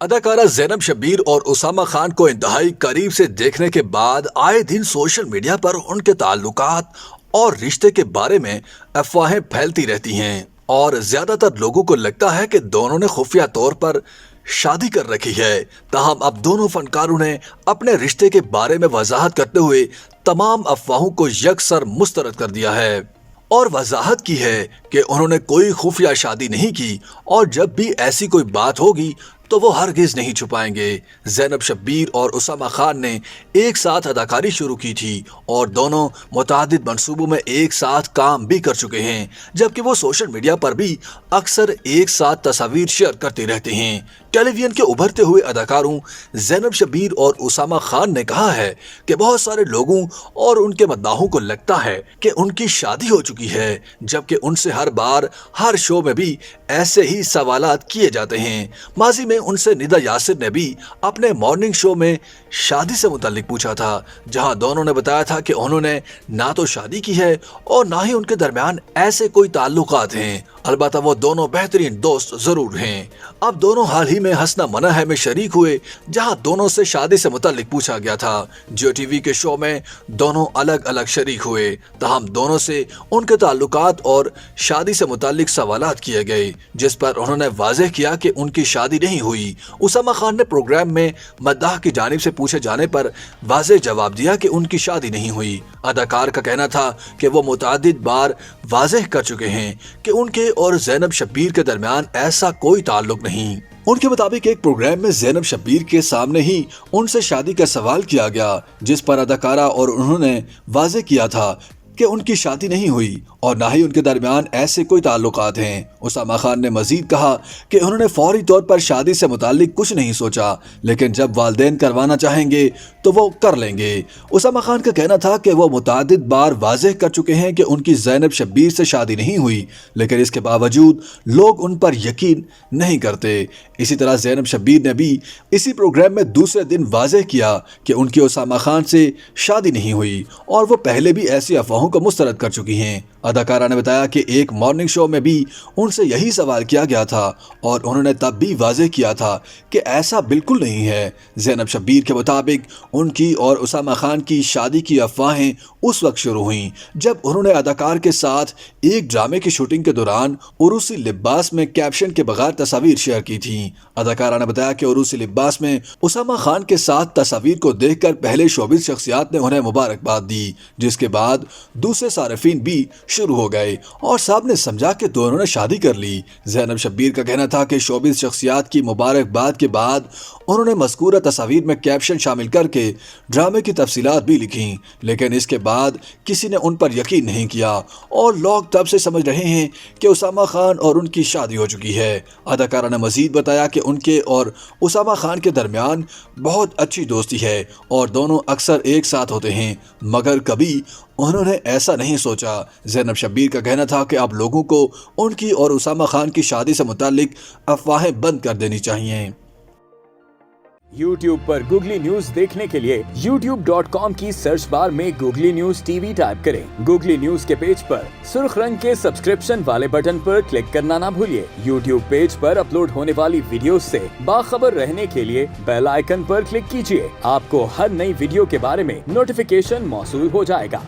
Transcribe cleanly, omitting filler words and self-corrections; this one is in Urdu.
اداکارہ زینب شبیر اور اسامہ خان کو انتہائی قریب سے دیکھنے کے بعد آئے دن سوشل میڈیا پر ان کے تعلقات اور رشتے کے بارے میں افواہیں پھیلتی رہتی ہیں اور زیادہ تر لوگوں کو لگتا ہے کہ دونوں نے خفیہ طور پر شادی کر رکھی ہے۔ تاہم اب دونوں فنکاروں نے اپنے رشتے کے بارے میں وضاحت کرتے ہوئے تمام افواہوں کو یکسر مسترد کر دیا ہے اور وضاحت کی ہے کہ انہوں نے کوئی خفیہ شادی نہیں کی اور جب بھی ایسی کوئی بات ہوگی تو وہ ہرگز نہیں چھپائیں گے۔ زینب شبیر اور اسامہ خان نے ایک ساتھ اداکاری شروع کی تھی اور دونوں متعدد منصوبوں میں ایک ساتھ کام بھی کر چکے ہیں، جبکہ وہ سوشل میڈیا پر بھی اکثر ایک ساتھ تصاویر شیئر کرتے رہتے ہیں۔ ٹیلی ویژن کے ابھرتے ہوئے اداکاروں زینب شبیر اور اسامہ خان نے کہا ہے کہ بہت سارے لوگوں اور ان کے مداحوں کو لگتا ہے کہ ان کی شادی ہو چکی ہے، جبکہ ان سے ہر بار ہر شو میں بھی ایسے ہی سوالات کیے جاتے ہیں۔ ماضی میں ان سے ندا یاسر نے بھی اپنے مارننگ شو میں شادی سے متعلق پوچھا تھا، جہاں دونوں نے بتایا تھا کہ انہوں نے نہ تو شادی کی ہے اور نہ ہی ان کے درمیان ایسے کوئی تعلقات ہیں، البتہ وہ دونوں بہترین دوست ضرور ہیں۔ اب دونوں حال ہی میں ہنسنا منع ہے میں شریک ہوئے، جہاں دونوں سے شادی سے متعلق پوچھا گیا تھا۔ جیو ٹی وی کے شو میں دونوں الگ الگ شریک ہوئے، تاہم دونوں سے ان کے تعلقات اور شادی سے متعلق سوالات کیے گئے، جس پر انہوں نے واضح کیا کہ ان کی شادی نہیں ہوئی۔ اسامہ خان نے پروگرام میں مداح کی جانب سے پوچھے جانے پر واضح جواب دیا کہ ان کی شادی نہیں ہوئی۔ اداکار کا کہنا تھا کہ وہ متعدد بار واضح کر چکے ہیں کہ ان کے اور زینب شبیر کے درمیان ایسا کوئی تعلق نہیں۔ ان کے مطابق ایک پروگرام میں زینب شبیر کے سامنے ہی ان سے شادی کا سوال کیا گیا، جس پر اداکارہ اور انہوں نے واضح کیا تھا کہ ان کی شادی نہیں ہوئی اور نہ ہی ان کے درمیان ایسے کوئی تعلقات ہیں۔ اسامہ خان نے مزید کہا کہ انہوں نے فوری طور پر شادی سے متعلق کچھ نہیں سوچا، لیکن جب والدین کروانا چاہیں گے تو وہ کر لیں گے۔ اسامہ خان کا کہنا تھا کہ وہ متعدد بار واضح کر چکے ہیں کہ ان کی زینب شبیر سے شادی نہیں ہوئی، لیکن اس کے باوجود لوگ ان پر یقین نہیں کرتے۔ اسی طرح زینب شبیر نے بھی اسی پروگرام میں دوسرے دن واضح کیا کہ ان کی اسامہ خان سے شادی نہیں ہوئی اور وہ پہلے بھی ایسی افواہوں کو مسترد کر چکی ہیں۔ اداکارہ نے بتایا کہ ایک مارننگ شو میں بھی ان سے یہی سوال کیا گیا تھا اور انہوں نے تب بھی واضح کیا تھا کہ ایسا بالکل نہیں ہے۔ زینب شبیر کے مطابق ان کی اور اسامہ خان کی شادی کی افواہیں اس وقت شروع ہوئیں جب انہوں نے اداکار کے ساتھ ایک ڈرامے کی شوٹنگ کے دوران عروسی لباس میں کیپشن کے بغیر تصاویر شیئر کی تھیں۔ اداکارہ نے بتایا کہ عروسی لباس میں اسامہ خان کے ساتھ تصاویر کو دیکھ کر پہلے شوبز شخصیات نے انہیں مبارکباد دی، جس کے بعد دوسرے صارفین بھی شروع ہو گئے اور سب نے سمجھا کہ دونوں نے شادی کر لی۔ زینب شبیر کا کہنا تھا کہ شوبز شخصیات کی مبارکباد کے بعد انہوں نے مذکورہ تصاویر میں کیپشن شامل کر کے ڈرامے کی تفصیلات بھی لکھیں، لیکن اس کے بعد کسی نے ان پر یقین نہیں کیا اور لوگ تب سے سمجھ رہے ہیں کہ اسامہ خان اور ان کی شادی ہو چکی ہے۔ اداکارہ نے مزید بتایا کہ ان کے اور اسامہ خان کے درمیان بہت اچھی دوستی ہے اور دونوں اکثر ایک ساتھ ہوتے ہیں، مگر کبھی انہوں نے ایسا نہیں سوچا۔ زینب شبیر کا کہنا تھا کہ اب لوگوں کو ان کی اور اسامہ خان کی شادی سے متعلق افواہیں بند کر دینی چاہیے۔ YouTube پر گوگلی نیوز دیکھنے کے لیے youtube.com کی سرچ بار میں googly news T V type کریں۔ گوگلی نیوز کے پیج پر سرخ رنگ کے سبسکرپشن والے بٹن پر کلک کرنا نہ بھولیے۔ YouTube پیج پر اپلوڈ ہونے والی ویڈیوز سے باخبر رہنے کے لیے بیل آئیکن پر کلک کیجیے۔ آپ کو ہر نئی ویڈیو کے بارے میں نوٹیفیکیشن موصول ہو جائے گا۔